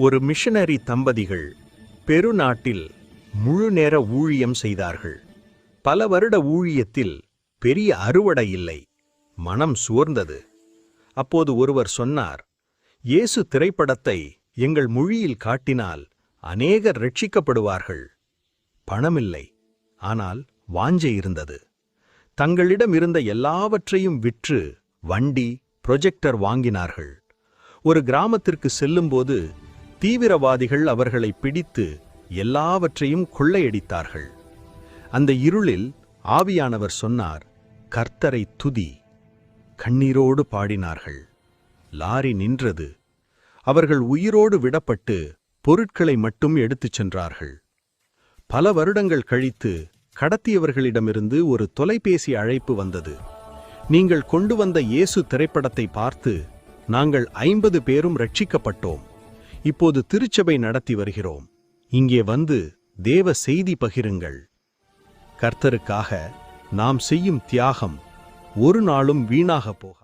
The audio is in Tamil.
ஒரு மிஷனரி தம்பதிகள் பெருநாட்டில் முழு நேர ஊழியம் செய்தார்கள். பல வருட ஊழியத்தில் பெரிய அறுவடை இல்லை. மனம் சோர்ந்தது. அப்போது ஒருவர் சொன்னார், இயேசு திரைப்படத்தை எங்கள் மொழியில் காட்டினால் அநேகர் ரட்சிக்கப்படுவார்கள். பணமில்லை, ஆனால் வாஞ்சை இருந்தது. தங்களிடம் இருந்த எல்லாவற்றையும் விற்று வண்டி, ப்ரொஜெக்டர் வாங்கினார்கள். ஒரு கிராமத்திற்கு செல்லும்போது தீவிரவாதிகள் அவர்களை பிடித்து எல்லாவற்றையும் கொள்ளையடித்தார்கள். அந்த இருளில் ஆவியானவர் சொன்னார், கர்த்தரை துதி. கண்ணீரோடு பாடினார்கள். லாரி நின்றது. அவர்கள் உயிரோடு விடப்பட்டு பொருட்களை மட்டும் எடுத்துச் சென்றார்கள். பல வருடங்கள் கழித்து கடத்தியவர்களிடமிருந்து ஒரு தொலைபேசி அழைப்பு வந்தது. நீங்கள் கொண்டு வந்த இயேசு திரைப்படத்தை பார்த்து நாங்கள் 50 பேரும் ரட்சிக்கப்பட்டோம். இப்போது திருச்சபை நடத்தி வருகிறோம். இங்கே வந்து தேவ செய்தி பகிருங்கள். கர்த்தருக்காக நாம் செய்யும் தியாகம் ஒரு நாளும் வீணாகப் போக